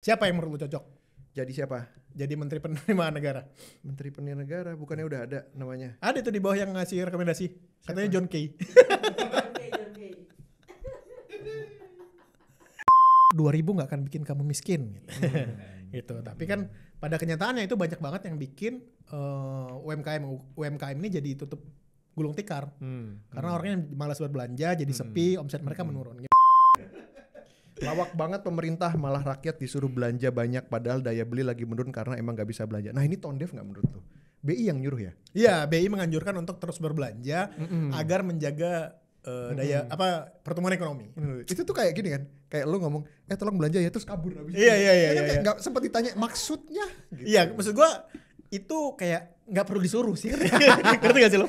Siapa yang menurut lu cocok? Jadi siapa? Jadi Menteri Penerimaan Negara. Menteri Penerimaan Negara, bukannya udah ada namanya? Ada tuh di bawah yang ngasih rekomendasi. Katanya John Key. 2000 nggak akan bikin kamu miskin gitu. Gitu. Tapi kan pada kenyataannya itu banyak banget yang bikin UMKM ini jadi tutup gulung tikar. Karena orangnya malas berbelanja, jadi sepi, omset mereka menurun. Lawak banget pemerintah, malah rakyat disuruh belanja banyak padahal daya beli lagi menurun karena emang gak bisa belanja. Nah ini tone deaf gak menurut lu? BI yang nyuruh ya? Iya, BI menganjurkan untuk terus berbelanja agar menjaga pertumbuhan ekonomi. Itu tuh kayak gini kan, kayak lu ngomong, tolong belanja ya, terus kabur abis. Iya. Kayak gak sempet ditanya maksudnya. Gitu. Iya, maksud gua itu kayak nggak perlu disuruh sih. Ngerti gak sih lo?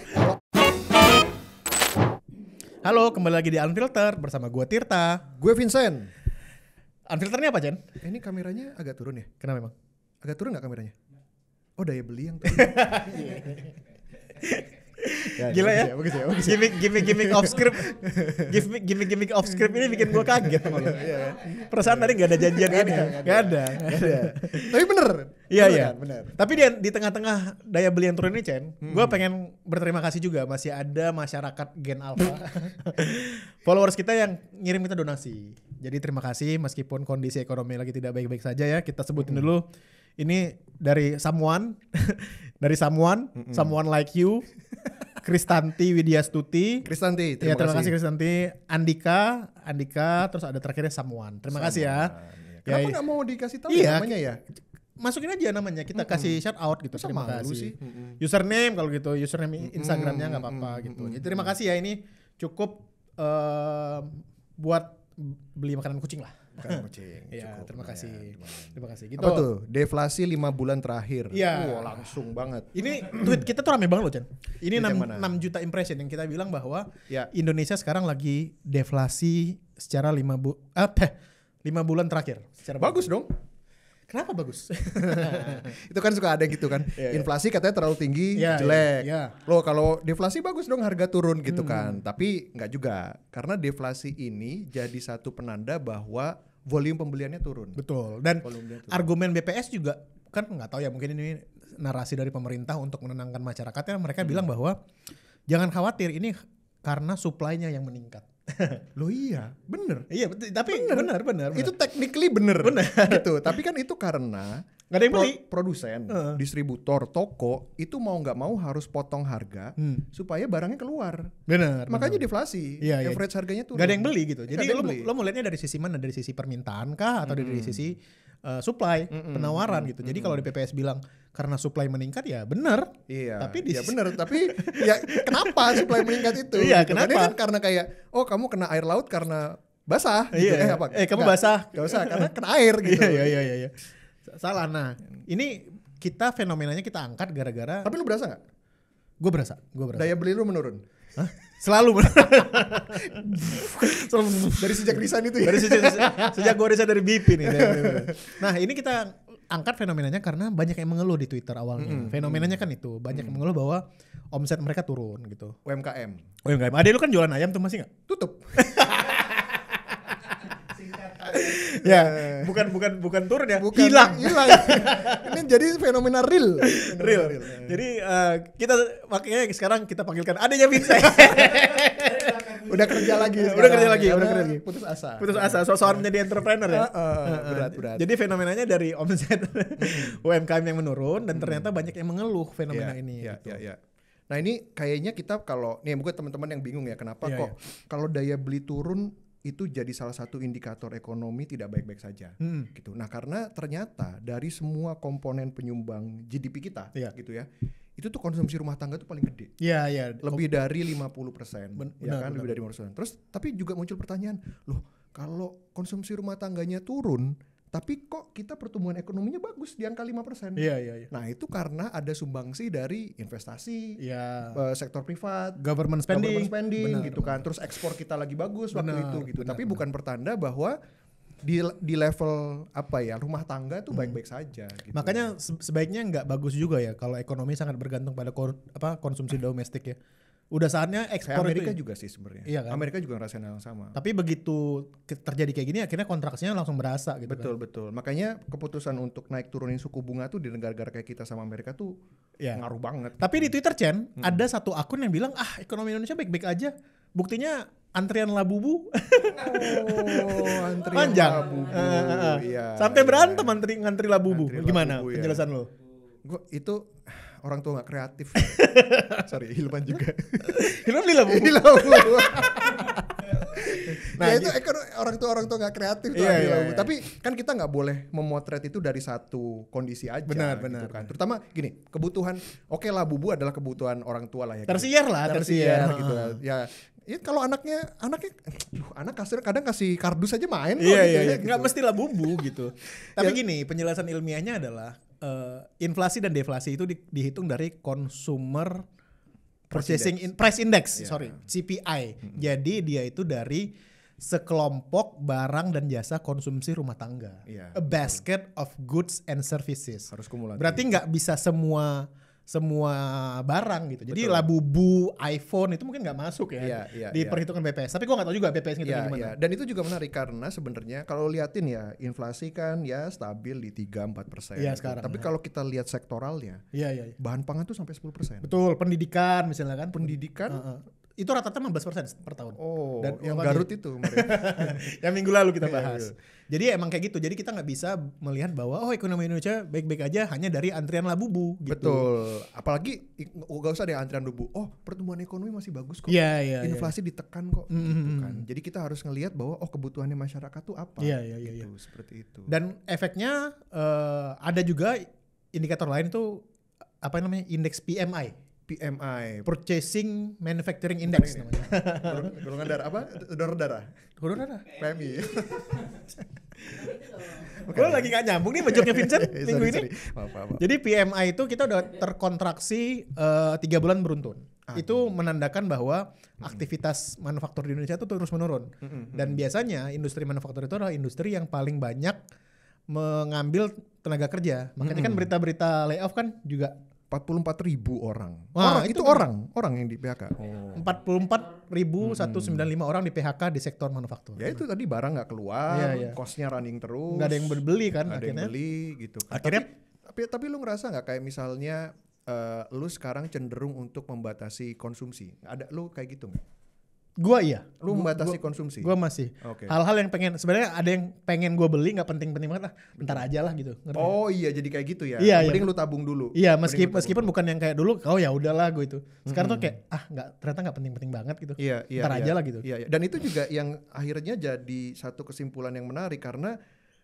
Halo, kembali lagi di Unfilter bersama gua Tirta. Gue Vincent. Unfilter ini apa, Jen? Ini kameranya agak turun ya? Kenapa emang? Agak turun gak kameranya? Oh daya beli yang turun. Gila ya? Bagus ya. Gimmick off script. Gimmick off script ini bikin gua kaget sama lo. Perasaan tadi gak ada janjian ini. Gak ada. Tapi bener. Iya. Bener. Tapi di tengah-tengah daya beli yang turun ini, Chen, gua pengen berterima kasih juga masih ada masyarakat Gen Alpha. Followers kita yang ngirim kita donasi. Jadi terima kasih meskipun kondisi ekonomi lagi tidak baik-baik saja ya. Kita sebutin dulu. Ini dari someone like you, Kristanti Widyastuti. Kristanti, terima kasih Kristanti. Andika, terus ada terakhirnya someone. Terima kasih ya. Kenapa nggak mau dikasih tahu namanya ya? Masukin aja namanya, kita kasih shout out gitu. Terima kasih. Sih. Username kalau gitu, username Instagramnya nggak apa-apa gitu. Jadi terima kasih ya, ini cukup buat beli makanan kucing lah. Makanan kucing. Iya, terima kasih. Terima kasih. Gitu. Apa tuh? Deflasi 5 bulan terakhir. Iya. Langsung banget. Ini tweet kita tuh rame banget loh, Chan. Ini 6 juta impression yang kita bilang bahwa Indonesia sekarang lagi deflasi secara 5 bulan terakhir. Bagus dong. Kenapa bagus? Itu kan suka ada gitu kan. Inflasi katanya terlalu tinggi, jelek. Loh kalau deflasi bagus dong, harga turun gitu kan. Tapi nggak juga. Karena deflasi ini jadi satu penanda bahwa volume pembeliannya turun. Betul. Dan argumen BPS juga kan nggak tahu ya, mungkin ini narasi dari pemerintah untuk menenangkan masyarakatnya. Mereka bilang bahwa jangan khawatir, ini karena supply-nya yang meningkat. Loh iya, bener. Iya, tapi benar. Itu technically bener. Gitu. Tapi kan itu karena nggak ada yang beli. Produsen, distributor, toko itu mau nggak mau harus potong harga supaya barangnya keluar. Benar. Makanya deflasi. Average harganya turun. Nggak ada yang beli gitu. Jadi lo mau lihatnya dari sisi mana? Dari sisi permintaan kah atau dari sisi supply, penawaran gitu. Jadi kalau di PPS bilang karena supply meningkat ya benar. Iya. Tapi benar. Tapi ya kenapa supply meningkat itu? Iya, gitu. kenapa? Kan karena kayak kamu kena air laut karena basah. Gitu. Iya. Kamu basah. Gak usah karena kena air gitu. Iya. Salah. Nah, ini kita fenomenanya kita angkat gara-gara. Tapi lu berasa nggak? Gue berasa. Daya beli lu menurun. Hah? Selalu dari sejak resign itu ya. Sejak gue resign dari BP nih. Nah, ini kita angkat fenomenanya karena banyak yang mengeluh di Twitter awalnya. Fenomenanya kan itu, banyak yang mengeluh bahwa omset mereka turun gitu. UMKM. Ade lu kan jualan ayam tuh masih nggak? Tutup. Ya, bukan turun ya, hilang. Ini jadi fenomena real. Jadi makanya sekarang kita panggilkan adanya Vincent. Udah kerja lagi. Putus asa. Soal menjadi entrepreneur ya. Berat. Jadi fenomenanya dari omset UMKM yang menurun dan ternyata banyak yang mengeluh fenomena ini. Iya. Nah ini kayaknya kita kalau nih buat teman-teman yang bingung ya kenapa kok kalau daya beli turun itu jadi salah satu indikator ekonomi tidak baik-baik saja gitu. Nah karena ternyata dari semua komponen penyumbang GDP kita gitu ya, itu tuh konsumsi rumah tangga tuh paling gede. Iya. Lebih dari 50%. Lebih dari 50%. Terus tapi juga muncul pertanyaan, loh kalau konsumsi rumah tangganya turun, tapi kok kita pertumbuhan ekonominya bagus di angka 5%. Iya. Nah itu karena ada sumbangsi dari investasi, sektor privat, government spending gitu kan. Terus ekspor kita lagi bagus waktu itu gitu. Tapi bukan pertanda bahwa di level rumah tangga tuh baik-baik saja. Gitu. Makanya sebaiknya nggak bagus juga ya kalau ekonomi sangat bergantung pada konsumsi domestik ya. Udah saatnya Kayak ekspor Amerika itu. juga sih sebenarnya. Iya kan? Amerika juga ngerasain hal yang sama. Tapi begitu terjadi kayak gini akhirnya kontraksinya langsung berasa gitu Betul kan. betul. Makanya keputusan untuk naik turunin suku bunga tuh di negara-negara kayak kita sama Amerika tuh Iya. ngaruh banget. Tapi di Twitter Chen ada satu akun yang bilang ekonomi Indonesia baik-baik aja. Buktinya antrian Labubu Oh, antrian panjang. Labubu. Iya, Sampai iya. berantem ngantri Labubu. Antri Gimana Labubu, ya. penjelasan lo? Gua itu orang tua nggak kreatif. Sorry, Hilman juga. Hilman beli Labubu. Labubu. Nah, Ya itu orang tua nggak kreatif tuh Iya, Adi iya, Labubu. iya. Tapi kan kita nggak boleh memotret itu dari satu kondisi aja. Benar, gitu benar, kan. benar. Terutama gini, kebutuhan oke Labubu adalah kebutuhan orang tua lah ya. Tersier lah, tersier. gitu lah. Ya kalau anak kadang kasih kardus aja main kok Iya gitu iya ya, iya. gitu. Nggak mesti Labubu gitu. Tapi gini, penjelasan ilmiahnya adalah inflasi dan deflasi itu dihitung dari consumer purchasing price index, sorry, CPI. Jadi dia itu dari sekelompok barang dan jasa konsumsi rumah tangga. Iya, A basket of goods and services. Harus kumulatif. Berarti nggak bisa semua barang gitu. Jadi Betul. Labubu, iPhone itu mungkin nggak masuk ya Iya, iya, di iya. perhitungan BPS. Tapi gua nggak tahu juga BPS gitu Iya, gimana. iya. Dan itu juga menarik karena sebenarnya kalau liatin ya inflasi kan ya stabil di 3-4%. Iya, sekarang, Tapi ya. kalau kita lihat sektoralnya, Iya iya. Iya. bahan pangan tuh sampai 10%. Betul, pendidikan misalnya kan. Pendidikan, Itu rata-rata 15% per tahun. oh, Dan yang apa Garut itu kemarin. Yang minggu lalu kita Iya, bahas. Jadi emang kayak gitu. Jadi kita nggak bisa melihat bahwa ekonomi Indonesia baik-baik aja hanya dari antrian Labubu gitu. Betul. Apalagi gak usah ada antrian Labubu. Oh, pertumbuhan ekonomi masih bagus kok. Iya iya. iya. Inflasi ditekan kok gitu kan. Jadi kita harus ngelihat bahwa kebutuhannya masyarakat tuh apa. Iya, iya, iya, Gitu, seperti itu. Dan efeknya ada juga indikator lain tuh apa namanya indeks PMI. PMI, Purchasing Manufacturing Index ini. namanya. golongan darah apa? Donor darah. Udah ada. PMI. Gue lagi gak nyambung nih bejoknya Vincent minggu ini. Maaf. Jadi PMI itu kita udah terkontraksi 3 bulan beruntun. Itu menandakan bahwa aktivitas manufaktur di Indonesia itu terus menurun. Dan biasanya industri manufaktur itu adalah industri yang paling banyak mengambil tenaga kerja. Makanya kan berita-berita layoff kan juga 44.000 orang. Wah, itu itu orang yang di PHK. Oh. 44.195 orang di PHK di sektor manufaktur. Ya itu tadi barang nggak keluar, Iya, iya. cost-nya running terus. Nggak ada yang berbeli kan nggak ada yang akhirnya. beli gitu. Akhirnya- tapi lu ngerasa nggak kayak misalnya lu sekarang cenderung untuk membatasi konsumsi? Ada lu kayak gitu nggak? Gua iya. Lu membatasi konsumsi? Gua masih. Oke. Hal-hal yang sebenarnya ada yang pengen gue beli nggak penting-penting banget lah. Bentar aja lah gitu. Ngerti nggak? Oh iya jadi kayak gitu ya. Iya, Mending iya. lu tabung dulu. Iya, Mending lu tabung meskipun dulu. bukan yang kayak dulu, oh ya udahlah gue itu. Sekarang tuh kayak ternyata nggak penting-penting banget gitu. Iya, Ntar aja lah gitu. Iya, iya. Dan itu juga yang akhirnya jadi satu kesimpulan yang menarik karena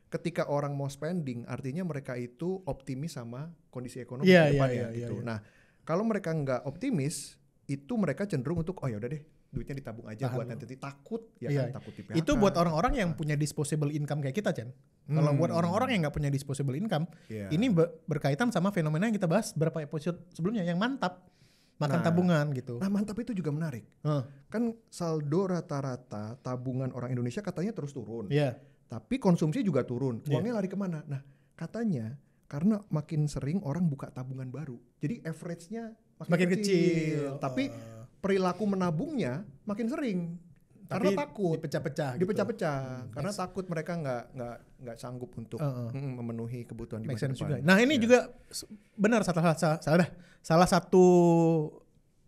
ketika orang mau spending artinya mereka itu optimis sama kondisi ekonomi Iya, ke depannya iya, iya, gitu. iya. Nah, kalau mereka nggak optimis itu mereka cenderung untuk oh ya udah deh duitnya ditabung aja Tahan buat dulu. nanti takut ya Iya. kan takut di PHK. Itu buat orang-orang yang punya disposable income kayak kita, Chan. Kalau buat orang-orang yang nggak punya disposable income, Iya. ini berkaitan sama fenomena yang kita bahas berapa episode sebelumnya yang mantap. Makan Nah. tabungan gitu. Nah, mantap itu juga menarik. Kan saldo rata-rata tabungan orang Indonesia katanya terus turun. Iya. Tapi konsumsi juga turun. Iya. Uangnya lari kemana? Nah, katanya karena makin sering orang buka tabungan baru. Jadi average-nya Makin kecil. Tapi perilaku menabungnya makin sering. Karena Tapi takut dipecah-pecah gitu. dipecah-pecah karena takut mereka nggak sanggup untuk memenuhi kebutuhan di Make masa sense depan. juga. Nah ini juga benar salah satu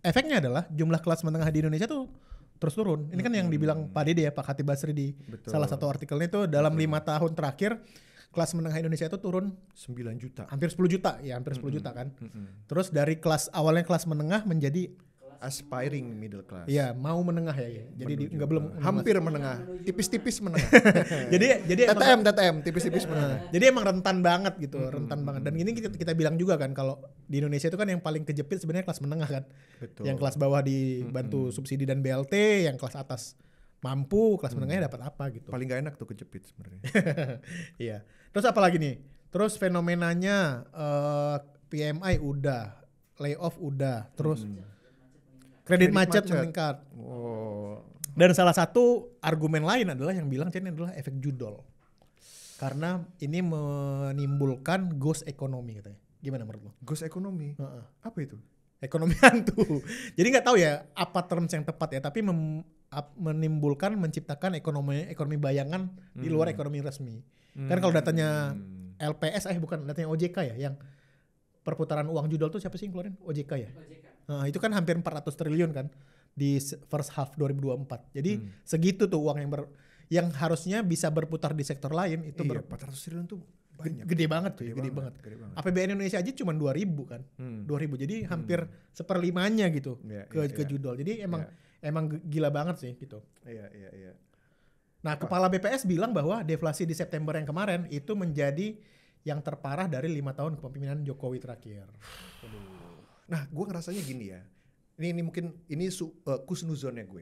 efeknya adalah jumlah kelas menengah di Indonesia tuh terus turun. Ini kan yang dibilang Pak Dede ya, Pak Khatib Basri di Betul. salah satu artikelnya itu dalam 5 tahun terakhir kelas menengah Indonesia itu turun 9 juta. hampir 10 juta ya, hampir 10 juta kan. Terus dari awalnya kelas menengah menjadi Aspiring middle class. ya mau menengah ya. Jadi nggak belum Hampir menengah, tipis-tipis menengah. jadi emang- TTM, tipis-tipis menengah. Jadi emang rentan banget gitu, rentan banget. Dan ini kita bilang juga kan kalau di Indonesia itu kan yang paling kejepit sebenarnya kelas menengah kan. Betul. Yang kelas bawah dibantu subsidi dan BLT, yang kelas atas mampu, kelas menengahnya dapat apa gitu. Paling gak enak tuh kejepit sebenarnya. Iya. Terus apa lagi nih? Terus fenomenanya PMI udah, layoff udah, terus kredit macet meningkat. Oh. Dan salah satu argumen lain adalah yang bilang ini adalah efek judol. Karena ini menimbulkan ghost economy katanya. Gimana menurut lo? Ghost ekonomi. Heeh. Apa itu? Ekonomi hantu. Jadi nggak tahu ya apa terms yang tepat ya, tapi menciptakan ekonomi bayangan di luar ekonomi resmi. Kan kalau datanya LPS bukan datanya OJK ya, yang perputaran uang judul tuh siapa sih yang keluarin? OJK ya. Nah, itu kan hampir 400 triliun kan di first half 2024. Jadi segitu tuh uang yang harusnya bisa berputar di sektor lain itu 400 triliun tuh banyak. Gede banget tuh, gede banget. APBN Indonesia aja cuma 2.000 kan. 2.000. Jadi hampir seperlimanya gitu ke judul. Jadi emang gila banget sih gitu. Iya. Nah, Kepala BPS bilang bahwa deflasi di September yang kemarin itu menjadi yang terparah dari 5 tahun kepemimpinan Jokowi terakhir. Nah, gue ngerasanya gini ya. Ini mungkin kusnuzonnya gue.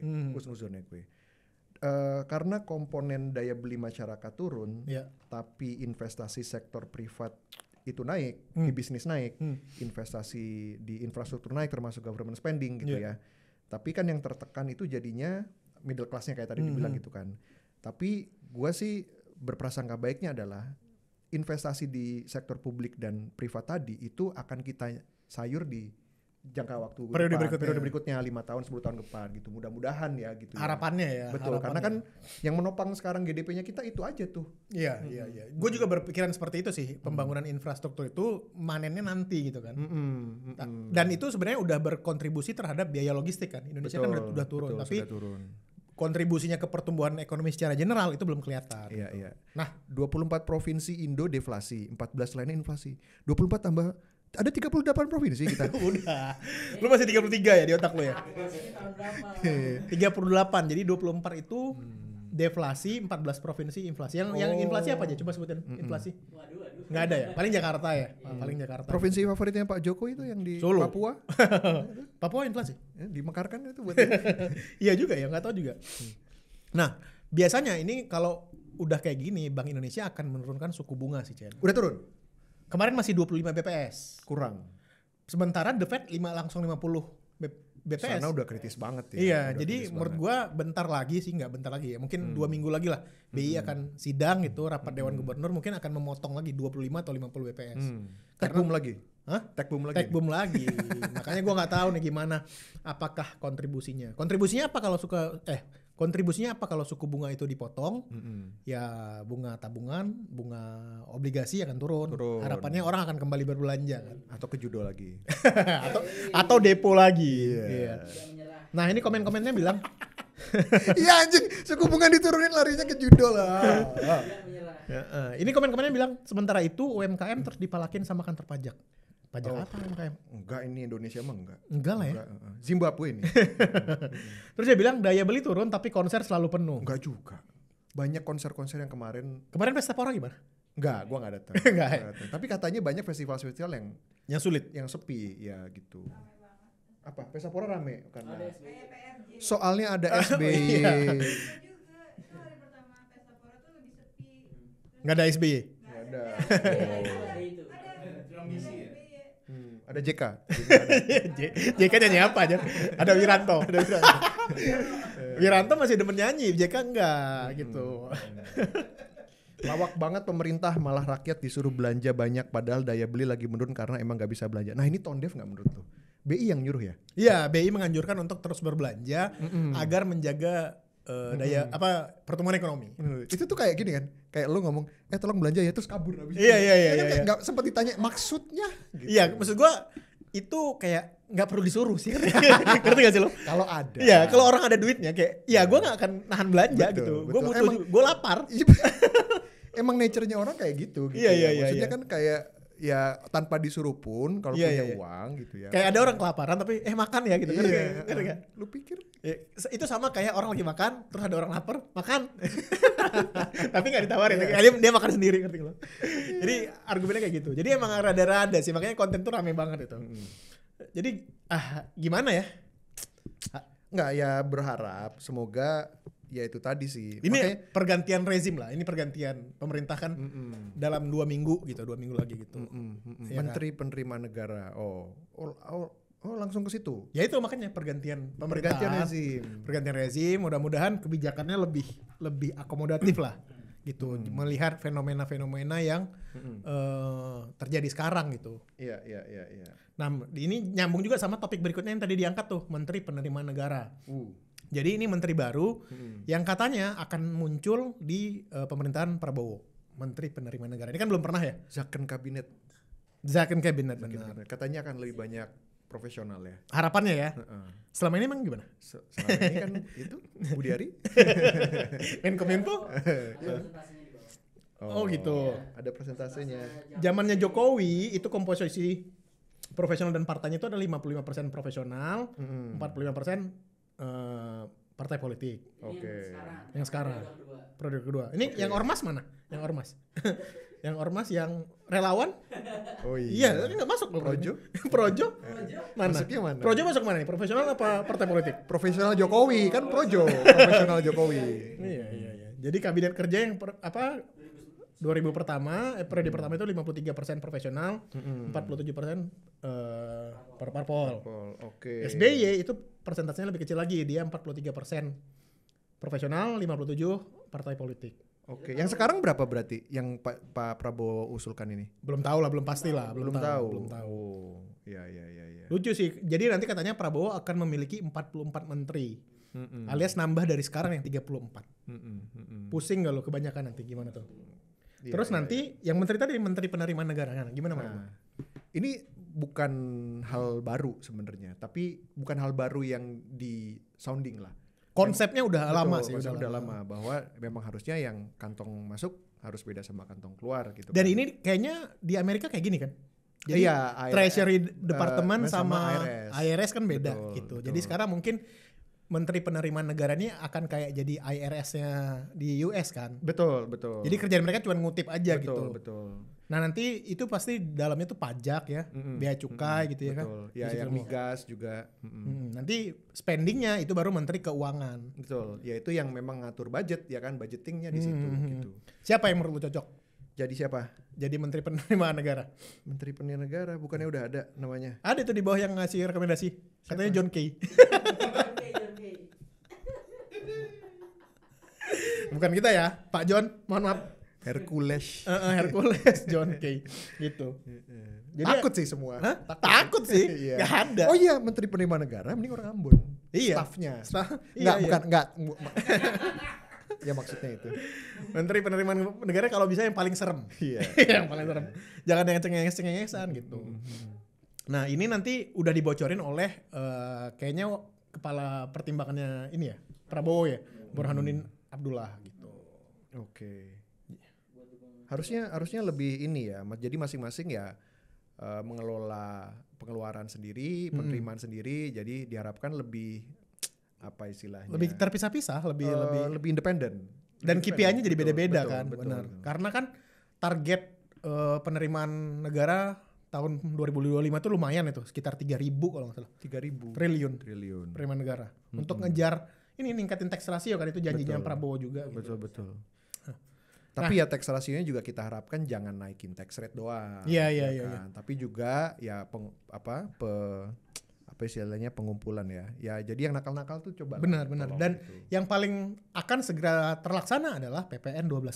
Karena komponen daya beli masyarakat turun, tapi investasi sektor privat itu naik, di bisnis naik, investasi di infrastruktur naik termasuk government spending gitu ya. Tapi kan yang tertekan itu jadinya middle class-nya kayak tadi dibilang gitu kan. Tapi gue sih berprasangka baiknya adalah investasi di sektor publik dan privat tadi itu akan kita sayur di jangka waktu periode berikutnya 5 tahun 10 tahun ke depan gitu, mudah-mudahan ya gitu. Harapannya ya. Betul, karena kan yang menopang sekarang GDP-nya kita itu aja tuh. Iya. Gue juga berpikiran seperti itu sih, pembangunan infrastruktur itu manennya nanti gitu kan. Dan itu sebenarnya udah berkontribusi terhadap biaya logistik kan. Indonesia kan udah turun, tapi sudah turun. Kontribusinya ke pertumbuhan ekonomi secara general itu belum kelihatan. Iya. Nah, 24 provinsi Indo deflasi, 14 lainnya inflasi. 24 tambah ada 38 provinsi kita. Udah. Lu masih 33 ya di otak lu ya? 38. Jadi 24 itu deflasi, 14 provinsi inflasi. Yang inflasi apa aja? Coba sebutin inflasi. Nggak ada ya? Paling Jakarta ya? Paling Jakarta. Provinsi favoritnya Pak Jokowi itu yang di Solo. Papua. Papua inflasi? Ya, dimekarkan itu buat Iya juga ya, nggak tahu juga. Nah, biasanya ini kalau udah kayak gini, Bank Indonesia akan menurunkan suku bunga sih, Cen. Udah turun? Kemarin masih 25 BPS. Kurang. Sementara The Fed langsung 50 BPS. Sana udah kritis banget ya. Iya, jadi menurut gua bentar lagi ya. Mungkin 2 minggu lagi lah. BI akan sidang gitu, rapat Dewan Gubernur mungkin akan memotong lagi 25 atau 50 BPS. Tech boom lagi? Hah? Tech boom lagi? Tech boom lagi. Makanya gua nggak tahu nih gimana. Apakah kontribusinya apa kalau suku bunga itu dipotong? Ya bunga tabungan, bunga obligasi akan turun. Harapannya orang akan kembali berbelanja kan. Atau ke judo lagi. atau depo lagi. Iya. Nah, ini komen-komennya bilang iya anjing, suku bunga diturunin larinya ke judo lah. Ini komen-komennya bilang sementara itu UMKM terus dipalakin sama kantor pajak. Pajak apa UMKM? Enggak, ini Indonesia mah enggak. Enggak lah ya. Zimbabwe ini. Terus dia bilang daya beli turun tapi konser selalu penuh. Enggak juga. Banyak konser-konser yang kemarin Pesta Pora gimana? Enggak, gua enggak datang. Enggak. Tapi katanya banyak festival-festival yang sulit, yang sepi ya gitu. Apa? Pesta Pora rame karena soalnya ada SBY. Enggak ada SBY. Enggak ada. Ada JK. JK nyanyi apa aja? Ada Wiranto. Wiranto masih demen nyanyi, JK enggak gitu. Lawak banget pemerintah, malah rakyat disuruh belanja banyak padahal daya beli lagi menurun karena emang gak bisa belanja. Nah ini tone deaf gak menurut lo? BI yang nyuruh ya? Iya, BI menganjurkan untuk terus berbelanja agar menjaga pertumbuhan ekonomi. Itu tuh kayak gini kan, kayak lu ngomong tolong belanja ya terus kabur habis. Iya. Nggak sempat ditanya maksudnya. Gitu. Iya, maksud gua itu kayak nggak perlu disuruh sih, ngerti gak sih lo? Kalau ada. Iya, kalau orang ada duitnya kayak, ya gua nggak akan nahan belanja gitu. Gue butuh, gue lapar. Emang nature-nya orang kayak gitu. Iya. Maksudnya kan kayak ya tanpa disuruh pun kalau punya uang gitu ya. Kayak ada orang kelaparan tapi makan ya gitu. Ngerti gak? Lu pikir? Itu sama kayak orang lagi makan terus ada orang lapar makan. Tapi gak ditawarin. Dia makan sendiri, ngerti lo. Jadi argumennya kayak gitu. Jadi emang rada-rada sih, makanya konten tuh rame banget itu. Jadi gimana ya? Nggak, ya berharap semoga ya itu tadi sih. Ini makanya, pergantian rezim lah. Ini pergantian pemerintah kan dalam 2 minggu gitu, 2 minggu lagi gitu. Ya Menteri kan? Penerima negara. Oh, langsung ke situ. Ya itu makanya pergantian pemerintah. Pergantian rezim. Mudah-mudahan kebijakannya lebih akomodatif lah. gitu, melihat fenomena-fenomena yang terjadi sekarang gitu. Iya. Nah, ini nyambung juga sama topik berikutnya yang tadi diangkat tuh, Menteri Penerimaan Negara. Jadi ini menteri baru yang katanya akan muncul di pemerintahan Prabowo, Menteri Penerimaan Negara. Ini kan belum pernah ya? Zakon kabinet. Benar. Katanya akan lebih banyak profesional ya. Harapannya ya. Selama ini emang gimana? Selama ini kan itu Budi Ari. Menkominfo? Oh gitu. Ada presentasenya. Zamannya Jokowi itu komposisi profesional dan partainya itu ada 55% profesional, 45% partai politik. Oke. Yang sekarang. Periode kedua. Ini yang ormas mana? Yang ormas. Yang ormas yang relawan? Oh iya. Iya, nggak masuk loh. Projo? Projo? Mana? Masuknya mana? Projo masuk mana nih? Profesional apa partai politik? Profesional Jokowi kan Projo. Profesional Jokowi. Iya. Jadi kabinet kerja yang 2000 pertama, periode pertama itu 53% profesional, 47% parpol. Oke. SBY itu persentasenya lebih kecil lagi, dia 43% profesional, 57 partai politik. Oke. Yang sekarang berapa berarti yang Pak Prabowo usulkan ini? Belum tahu lah, belum pastilah, belum tahu. Oh, iya. Lucu sih. Jadi nanti katanya Prabowo akan memiliki 44 menteri. Alias nambah dari sekarang yang 34. Pusing gak lo kebanyakan nanti gimana tuh? Terus nanti yang menteri tadi Menteri Penerimaan Negara, nah, gimana Mas? Ini bukan hal baru sebenarnya, tapi bukan hal baru yang di sounding lah. Konsepnya udah lama sih, udah lama bahwa memang harusnya yang kantong masuk harus beda sama kantong keluar gitu. Dan kan. ini kayaknya di Amerika kayak gini kan? Jadi iya, Treasury Department sama IRS. IRS kan beda Betul, gitu. betul. Jadi sekarang mungkin Menteri Penerimaan Negara ini akan kayak jadi IRS-nya di US kan. Betul. Jadi kerjaan mereka cuma ngutip aja gitu. Betul. Nah nanti itu pasti dalamnya tuh pajak ya, bea cukai gitu ya kan. Betul. Ya yang migas juga. Nanti spendingnya itu baru Menteri Keuangan. Betul. Ya itu yang memang ngatur budget ya kan, budgetingnya di situ gitu. Siapa yang menurut lu cocok? Jadi siapa? Jadi Menteri Penerimaan Negara. Menteri Penerimaan Negara bukannya udah ada namanya? Ada tuh di bawah yang ngasih rekomendasi. Katanya John Kay. Bukan kita ya, Pak John, mohon maaf. Hercules. Hercules John Kay gitu. Jadi takut sih semua. Hah? Takut sih. Iya. Gak ada. Oh iya, Menteri Penerimaan Negara mending orang Ambon. Iya. Staffnya. Iya. Enggak. Ya maksudnya itu. Menteri Penerimaan Negara kalau bisa yang paling serem. Iya. Yang paling serem. Jangan yang cengenges-cengengesan gitu. Nah, ini nanti udah dibocorin oleh kayaknya kepala pertimbangannya ini ya, Prabowo ya, Burhanuddin Abdullah gitu. Oke. Harusnya lebih ini ya. Jadi masing-masing ya mengelola pengeluaran sendiri, penerimaan sendiri. Jadi diharapkan lebih apa istilahnya? Lebih terpisah-pisah, lebih independen. Dan KPI-nya jadi beda-beda betul, kan, betul. benar. Karena kan target penerimaan negara tahun 2025 itu lumayan itu, sekitar 3.000 kalau nggak salah. 3.000 triliun triliun penerimaan negara. Untuk ngejar ini ningkatin tax ratio kan, itu janjinya Prabowo juga. Betul. Tapi ya tax ratio-nya juga kita harapkan jangan naikin tax rate doang. Iya. Tapi juga ya apa istilahnya pengumpulan ya. Ya jadi yang nakal-nakal tuh coba. Benar. Dan gitu. yang paling akan segera terlaksana adalah PPN 12%.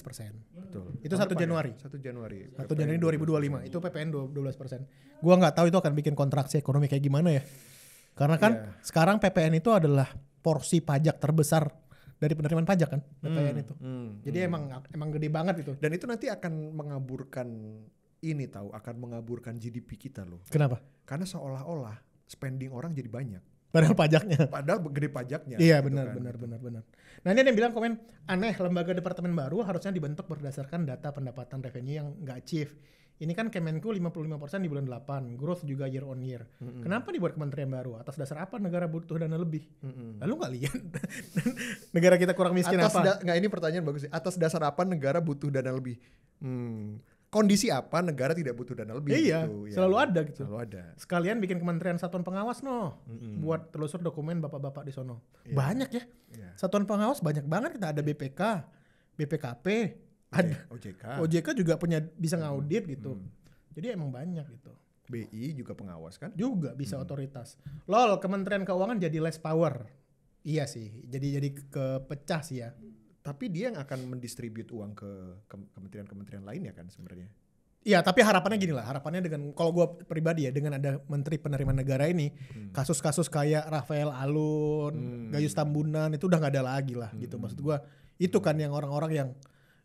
Betul. Itu 1 Januari. 1 Januari. 1 Januari 2025 itu PPN 12%. Gua nggak tahu itu akan bikin kontraksi ekonomi kayak gimana ya. Karena kan sekarang PPN itu adalah porsi pajak terbesar dari penerimaan pajak kan, PPN itu. Jadi emang gede banget itu. Dan itu nanti akan mengaburkan akan mengaburkan GDP kita loh. Kenapa? Karena seolah-olah spending orang jadi banyak. Padahal pajaknya. Padahal gede pajaknya. Iya gitu benar. kan. Nah ini ada yang bilang komen aneh, lembaga departemen baru harusnya dibentuk berdasarkan data pendapatan revenue yang nggak achieve. Ini kan Kemenku 55% di bulan 8, growth juga year on year. Kenapa dibuat kementerian baru? Atas dasar apa negara butuh dana lebih? Lalu nggak lihat negara kita kurang miskin apa? Nggak, ini pertanyaan bagus sih. Atas dasar apa negara butuh dana lebih? Kondisi apa negara tidak butuh dana lebih? Iya, gitu, ya. selalu ada gitu. Selalu ada. Sekalian bikin kementerian satuan pengawas buat telusur dokumen bapak-bapak di sono. Banyak ya. Satuan pengawas banyak banget, kita ada BPK, BPKP, ada OJK juga bisa ngaudit gitu. Jadi emang banyak gitu. BI juga pengawas kan? Juga bisa otoritas. Lol, Kementerian Keuangan jadi less power. Iya sih, jadi kepecah sih ya. Tapi dia yang akan mendistribute uang ke kementerian-kementerian lainnya kan sebenarnya. Iya, tapi harapannya gini lah, harapannya dengan kalau gue pribadi ya dengan ada Menteri Penerimaan Negara ini, kasus-kasus kayak Rafael Alun, Gayus Tambunan itu udah nggak ada lagi lah gitu. Maksud gue itu kan yang orang-orang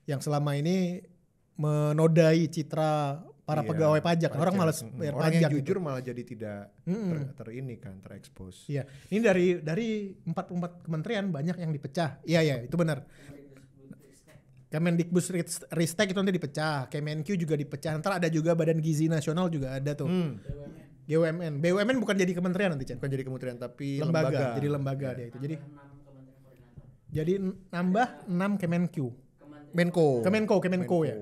yang selama ini menodai citra para pegawai pajak. Orang malas bayar orang pajak. Yang jujur gitu. malah jadi tidak terekspos. Iya, ini dari 44 kementerian banyak yang dipecah. Iya, itu benar. Kemendikbud Ristek itu nanti dipecah, Kemenq juga dipecah. Ntar ada juga Badan Gizi Nasional juga ada tuh. BUMN bukan jadi kementerian nanti, Chan. Bukan jadi kementerian tapi lembaga. Jadi lembaga dia itu. Jadi nambah 6 Kemenq. Kemenko ya.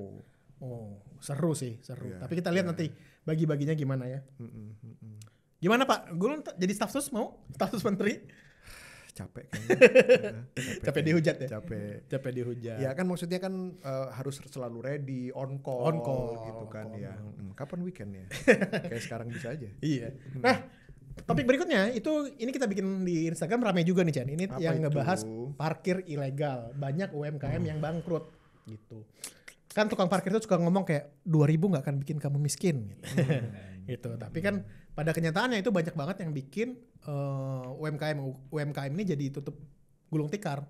Oh, seru sih. Yeah, tapi kita lihat nanti bagi-baginya gimana ya. Gimana Pak? Gue jadi staf sus mau? Staf sus menteri? Capek kayaknya. Capek dihujat ya? Capek dihujat. Ya kan maksudnya kan harus selalu ready, on call gitu kan ya. Kapan weekend ya? Kayak sekarang bisa aja. Iya. Nah, topik berikutnya ini kita bikin di Instagram ramai juga nih Chan. Ini apa yang itu? ngebahas parkir ilegal. Banyak UMKM yang bangkrut gitu. Kan tukang parkir itu suka ngomong kayak 2.000 nggak akan bikin kamu miskin gitu. Gitu. Tapi kan pada kenyataannya itu banyak banget yang bikin UMKM ini jadi tutup gulung tikar.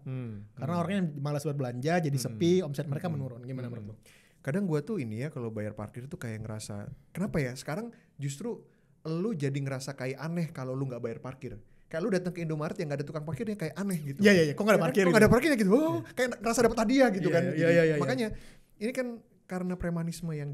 Karena orangnya malas buat belanja, jadi sepi, omset mereka menurun. Gimana menurut lo? Kadang gue tuh ini ya kalau bayar parkir tuh kayak ngerasa kenapa ya sekarang justru lu jadi ngerasa kayak aneh kalau lu nggak bayar parkir. Kayak lu datang ke Indomaret yang nggak ada tukang parkirnya kayak aneh gitu. Iya, kok nggak ada parkir? Kok nggak ada parkirnya gitu? Oh, kayak ngerasa dapat hadiah gitu kan. Iya. Makanya ini kan karena premanisme yang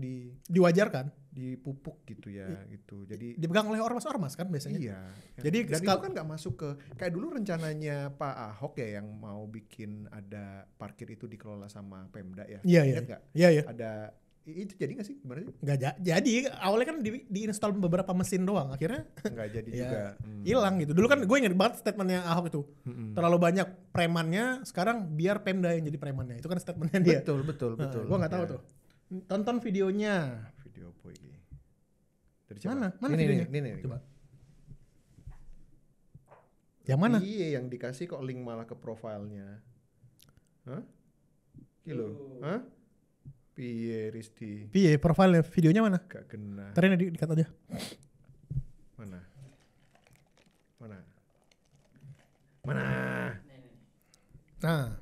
diwajarkan, dipupuk gitu ya gitu. Jadi dipegang oleh ormas-ormas kan biasanya. Iya. Jadi dan itu kan nggak masuk ke kayak dulu rencananya Pak Ahok ya yang mau bikin ada parkir itu dikelola sama Pemda ya. Iya. Ingat nggak? Iya. Ada itu jadi nggak sih gimana sih? Nggak jadi. Awalnya kan diinstal beberapa mesin doang. Akhirnya nggak jadi juga. Hilang gitu. Dulu kan gue inget banget statementnya Ahok itu. Terlalu banyak premannya. Sekarang biar Pemda yang jadi premannya. Itu kan statementnya dia. Betul. Gue nggak tahu tuh. Tonton videonya. Video apa ini? Dari Mana ini, videonya? Ini. Coba. Yang mana? Iya yang dikasih kok link malah ke profilnya. Hah? Kilo? Hah? Piye Risti? Piye profilnya? Videonya mana? Gak kena. Ntar ini dikat aja. Mana? Nah.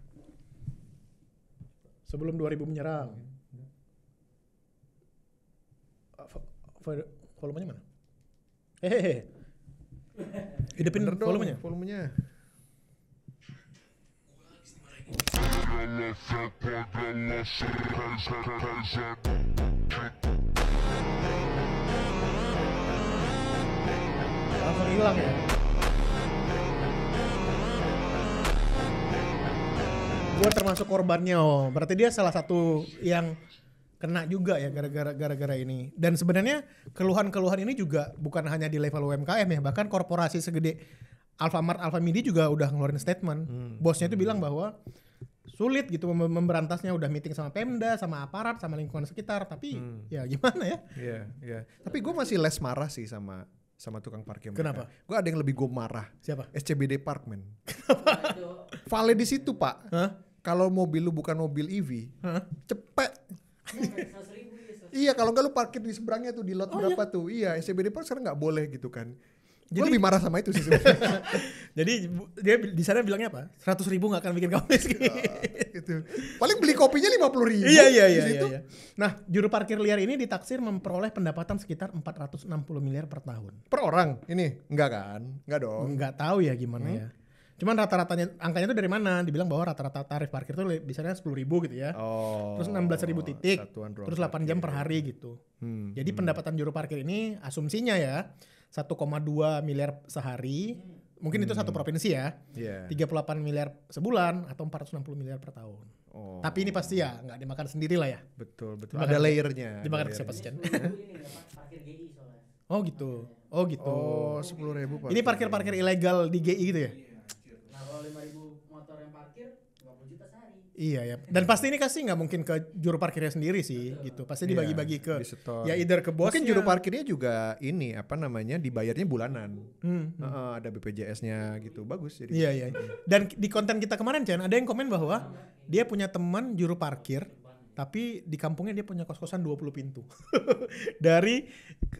Sebelum 2000 menyerang. Volumenya mana? Hidupin volumenya. Langsung hilang ya. Gue termasuk korbannya, berarti dia salah satu yang kena juga ya gara-gara ini. Dan sebenarnya keluhan-keluhan ini juga bukan hanya di level UMKM ya, bahkan korporasi segede Alfamart, Alfamidi juga udah ngeluarin statement. Bosnya itu bilang bahwa sulit gitu memberantasnya, udah meeting sama Pemda, sama aparat, sama lingkungan sekitar, tapi ya gimana ya? Iya. Tapi gue masih less marah sih sama tukang parkir mereka. Kenapa? Gue ada yang lebih gue marah. Siapa? SCBD Park men. Vale di situ Pak. Hah? Kalau mobil lu bukan mobil EV, cepet. Iya kalau nggak lu parkir di seberangnya tuh di lot berapa tuh. Iya SCBD Park sekarang nggak boleh gitu kan. Gue lebih marah sama itu sih sebenarnya. Jadi dia di sana bilangnya apa? 100.000 nggak akan bikin kamu miskin. Gitu. Paling beli kopinya 50.000. Iya. Nah, juru parkir liar ini ditaksir memperoleh pendapatan sekitar 460 miliar per tahun. Per orang ini? Enggak kan? Enggak dong. Enggak tahu ya gimana ya. Cuman rata-ratanya angkanya itu dari mana? Dibilang bahwa rata-rata tarif parkir itu biasanya 10.000 gitu ya. Terus 16.000 titik. Terus 8 jam per hari gitu. Jadi pendapatan juru parkir ini asumsinya ya 1,2 miliar sehari. Mungkin itu satu provinsi ya. 38 miliar sebulan atau 460 miliar per tahun. Tapi ini pasti ya nggak dimakan sendiri lah ya. Betul. Ada layernya. Dimakan siapa sih? Parkir GI soalnya. Oh gitu. 10.000 Ini parkir ilegal di GI gitu ya? Nah kalau 5.000 motor yang parkir 50 juta sehari. Iya ya. Dan pasti ini kasih nggak mungkin ke juru parkirnya sendiri sih gitu. Pasti dibagi-bagi ke disetor. ya either ke bosnya. Mungkin juru parkirnya juga ini apa namanya dibayarnya bulanan. Ada BPJS-nya gitu. Bagus jadi. Iya iya. Dan di konten kita kemarin Chan ada yang komen bahwa dia punya teman juru parkir tapi di kampungnya dia punya kos-kosan 20 pintu. Dari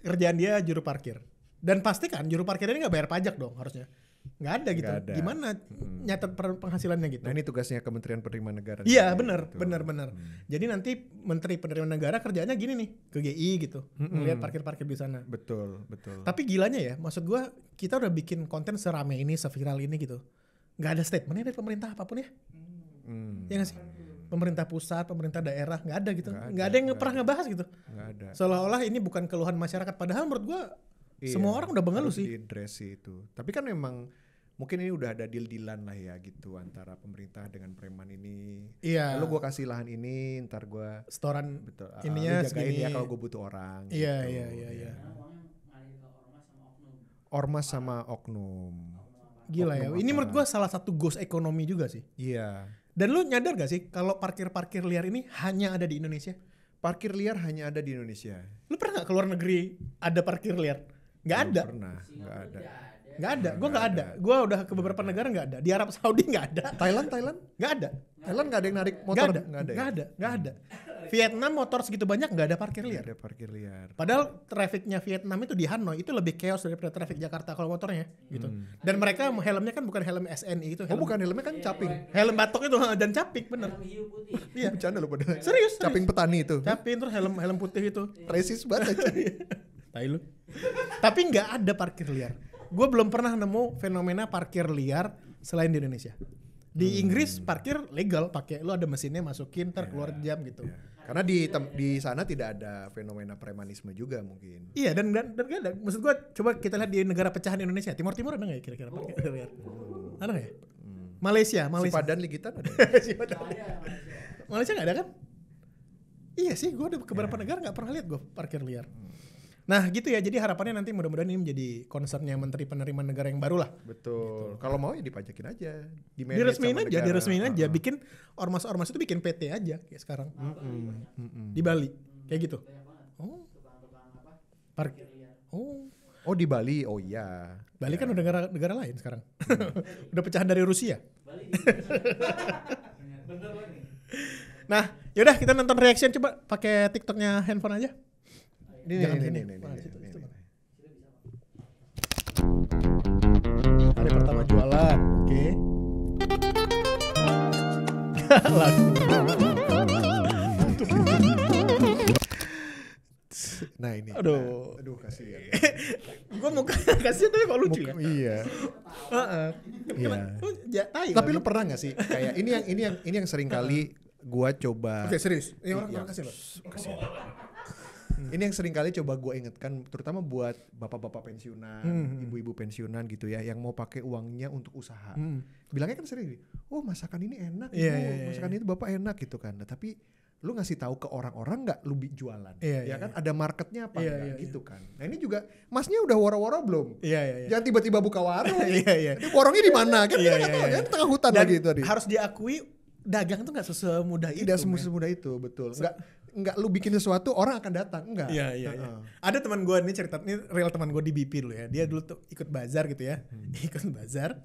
kerjaan dia juru parkir. Dan pasti kan juru parkir ini nggak bayar pajak dong harusnya. Nggak ada gitu. Nggak ada. Gimana nyatet penghasilannya gitu? Nah ini tugasnya Kementerian Penerimaan Negara. Iya benar, gitu. benar. Jadi nanti Menteri Penerimaan Negara kerjanya gini nih ke GI gitu, melihat parkir-parkir di sana. Betul. Tapi gilanya ya, maksud gua kita udah bikin konten serame ini, seviral ini gitu, nggak ada statementnya dari pemerintah apapun ya, ya nggak sih? Pemerintah pusat, pemerintah daerah nggak ada gitu, nggak ada yang pernah ngebahas gitu. Nggak ada. Seolah-olah ini bukan keluhan masyarakat, padahal menurut gua semua orang udah mengeluh harus sih. diadres itu. Tapi kan memang mungkin ini udah ada deal-dealan lah ya gitu antara pemerintah dengan preman ini. Iya. Lalu gue kasih lahan ini, ntar gue Setoran betul. ininya Lu jagain segini. ya kalau gue butuh orang. Iya, gitu. iya. Karena uangnya ngalir ke ormas sama oknum. Ormas sama oknum. Gila ya. Oknum Ini apa? menurut gua salah satu ghost ekonomi juga sih. Iya. Dan lu nyadar gak sih kalau parkir-parkir liar ini hanya ada di Indonesia? Parkir liar hanya ada di Indonesia. Lu pernah gak keluar negeri ada parkir liar? Gak ada. Belum pernah, nggak ada. Gak ada. Gue gak ada. Gue udah ke beberapa negara gak ada. Di Arab Saudi gak ada. Thailand Gak ada. Thailand nggak ada yang narik motor. Gak ada. Nggak ada. ya? Gak ada. Vietnam motor segitu banyak gak ada parkir Nggak liar. ada parkir liar. Padahal trafficnya Vietnam itu di Hanoi itu lebih chaos daripada traffic Jakarta kalau motornya gitu. Dan mereka helmnya kan bukan helm SNI itu. Oh bukan, helmnya kan caping. Helm batok itu dan caping bener. Helm hiu putih. Iya. Bercanda lu pada. Serius. Caping petani itu. Caping terus helm putih itu. Resis banget aja. Tai lu. Tapi nggak ada parkir liar. Gue belum pernah nemu fenomena parkir liar selain di Indonesia. Di Inggris parkir legal, pakai lu ada mesinnya masukin, ntar keluar jam gitu. Karena di sana tidak ada fenomena premanisme juga mungkin. Iya dan gak ada. Maksud gue coba kita lihat di negara pecahan Indonesia. Timur ada nggak ya kira-kira parkir liar? Ada nggak ya? Malaysia. Si Padan Ligitan ada. Si Padan. Malaysia nggak ada kan? Iya sih, gue udah ke beberapa negara nggak pernah lihat gue parkir liar. Nah gitu ya, jadi harapannya nanti mudah-mudahan ini menjadi concernnya Menteri Penerimaan Negara yang baru lah. Betul. Kalau mau ya dipajakin aja. Diresmiin aja, bikin ormas-ormas itu bikin PT aja kayak sekarang. Di Bali, kayak gitu. Oh, parkir. Oh di Bali, oh iya. Bali kan udah negara lain sekarang. Udah pecahan dari Rusia. Nah, yaudah kita nonton reaction coba pakai TikToknya handphone aja. Jangan Ini. Hari pertama jualan, oke. Lagu. Nah ini. Aduh, kasihan. Gua mau kasih tapi kok lucu ya. Iya. Heeh. Iya. Tapi lu pernah nggak sih kayak ini yang sering kali gua coba. Oke, serius. Ini orang kasih loh. Ini yang sering kali coba gue ingetkan, terutama buat bapak-bapak pensiunan, ibu-ibu pensiunan gitu ya, yang mau pakai uangnya untuk usaha. Bilangnya kan sering, oh masakan ini enak, masakan itu bapak enak gitu kan. Nah, tapi lu ngasih tahu ke orang-orang nggak lu jualan, ya kan? Ada marketnya apa gitu kan? Nah ini juga, masnya udah waro-waro belum? Iya. Jangan tiba-tiba buka warung. Iya. Ini warungnya di mana? Kan kita nggak tahu, kan tengah hutan Dan lagi tadi. harus diakui dagang tuh nggak semudah itu. Tidak semudah itu, betul. Enggak lu bikin sesuatu orang akan datang, enggak. Iya. Ada teman gue ini cerita, ini real teman gue di BP dulu ya. Dia dulu tuh ikut bazar gitu ya. Ikut bazar.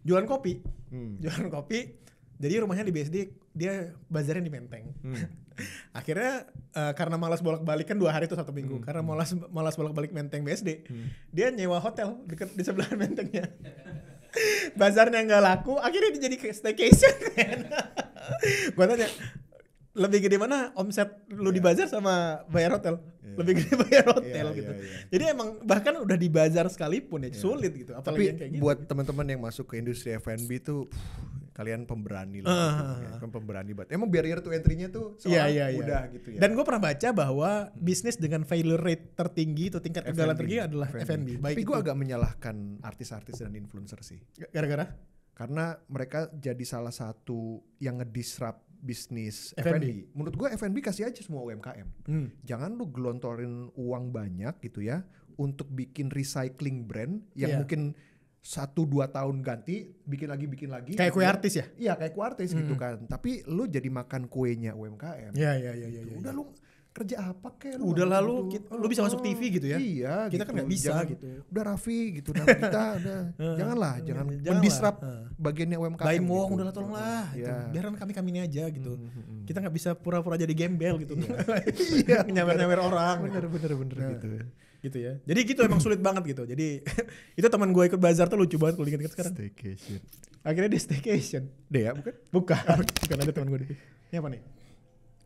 Jualan kopi. Jualan kopi. Jadi rumahnya di BSD, dia bazarnya di Menteng. Akhirnya karena malas bolak-balik kan 2 hari tuh 1 minggu. Karena malas bolak-balik Menteng BSD. Dia nyewa hotel di sebelah Mentengnya. Bazarnya nggak laku, akhirnya dia jadi staycation. Gue tanya, lebih gede mana omset lu di bazar sama bayar hotel? Lebih gede bayar hotel gitu. Jadi emang bahkan udah di bazar sekalipun ya sulit gitu. Apalagi Tapi yang kayak gitu. buat teman-teman yang masuk ke industri F&B tuh kalian pemberani lah. Kan pemberani banget. Emang barrier to entry-nya tuh mudah gitu ya. Dan gue pernah baca bahwa bisnis dengan failure rate tertinggi itu tingkat kegagalan tertinggi adalah F&B. Tapi gue agak menyalahkan artis-artis dan influencer sih. Gara-gara? Karena mereka jadi salah satu yang ngedisrupt bisnis F&B. Menurut gue F&B kasih aja semua UMKM. Jangan lu gelontorin uang banyak gitu ya untuk bikin recycling brand yang mungkin 1-2 tahun ganti, bikin lagi. Kayak kue artis ya? Iya kayak kue artis gitu kan. Tapi lu jadi makan kuenya UMKM. Iya. Udah lu kerja apa kek? Udah lalu lu bisa masuk TV gitu ya? Iya. Kita kan nggak bisa gitu. Udah Raffi gitu. Nama kita udah. jangan mendisrupt bagiannya UMKM. Baim wong gitu. udahlah tolonglah. Iya. Biaran kami ini aja gitu. Kita nggak bisa pura-pura jadi gembel gitu. Iya. Nyawer orang. Bener gitu. Gitu ya. Jadi gitu emang sulit banget gitu. Jadi itu teman gue ikut bazar tuh lucu banget kalau ingat sekarang. Staycation. Akhirnya dia staycation. Dea bukan? Bukan ada teman gue. Ini apa nih?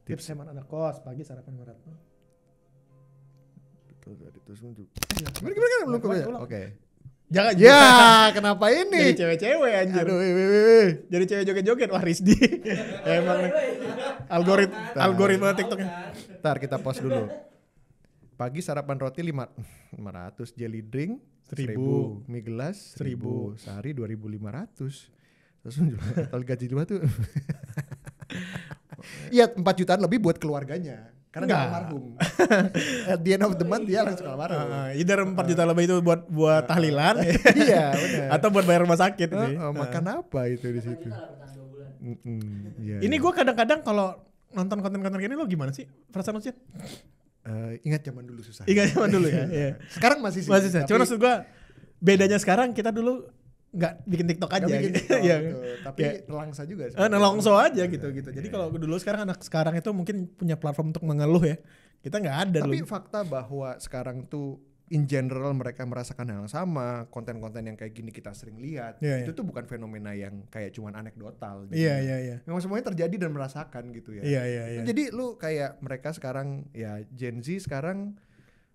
Tips hemat anak kos pagi sarapan berat. Gimana belum kebayang? Oke. Jangan. Ya, kenapa ini? Jadi cewek-cewek anjir. Aduh, Jadi cewek joget-joget wah Rizdi. Emang nih. Algoritma TikToknya. Ntar kita pause dulu. Pagi sarapan roti 500, jelly drink 1000, mie gelas 1000, sehari 2500. Terus total gaji 2 tuh. Iya 4 jutaan lebih buat keluarganya. Karena dia almarhum. At the end of the month dia langsung almarhum. Either 4 juta lebih itu buat tahlilan. Iya benar. Atau buat bayar rumah sakit sih. Makan apa itu di situ? Ini gue kadang-kadang kalau nonton konten-konten gini lo gimana sih? Perasaan lo sih? Ingat zaman dulu susah. Ingat zaman dulu ya. Iya. Sekarang masih sih. Masih. Cuma maksud gue bedanya sekarang kita dulu nggak bikin TikTok aja. Bikin gitu. TikTok, ya. Tapi nelangsa juga. Nelongso aja gitu. Jadi kalau dulu sekarang anak sekarang itu mungkin punya platform untuk mengeluh ya. Kita nggak ada. Tapi dulu. fakta bahwa sekarang tuh in general mereka merasakan hal yang sama. Konten-konten yang kayak gini kita sering lihat. Itu tuh bukan fenomena yang kayak cuman anekdotal. Iya. Memang semuanya terjadi dan merasakan gitu ya. Iya. Jadi lu kayak mereka sekarang ya Gen Z sekarang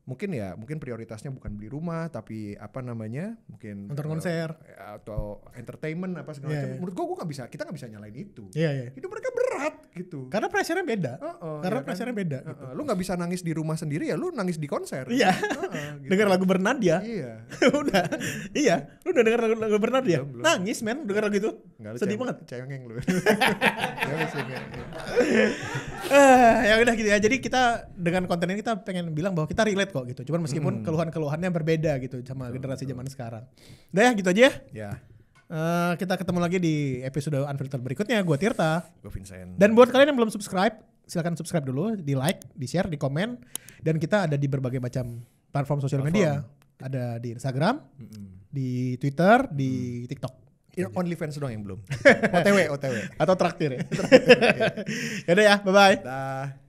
mungkin prioritasnya bukan beli rumah tapi mungkin nonton konser atau entertainment apa segala macam. Menurut gua kita nggak bisa nyalain itu. Iya. Itu mereka berat gitu. Karena pressure-nya beda. Pressure-nya beda. Gitu. Lu nggak bisa nangis di rumah sendiri ya lu nangis di konser. Iya. Gitu. Dengar lagu Bernadia. Iya. Udah. Iya. Lu udah dengar lagu Bernadia? Nangis men dengar lagu itu. Sedih banget. Cengeng lu. Ya udah gitu ya. Jadi kita dengan konten ini kita pengen bilang bahwa kita relate kok gitu. Cuman meskipun keluhan-keluhannya berbeda gitu sama generasi zaman sekarang. Udah ya gitu aja ya. Ya. Kita ketemu lagi di episode Unfiltered berikutnya. Gue Tirta. Gue Vincent. Dan buat kalian yang belum subscribe, silakan subscribe dulu, di like, di share, di komen. Dan kita ada di berbagai macam platform sosial media. Ada di Instagram, di Twitter, di TikTok. OnlyFans doang yang belum. OTW. Atau traktir ya. Yaudah ya, bye-bye. Dah.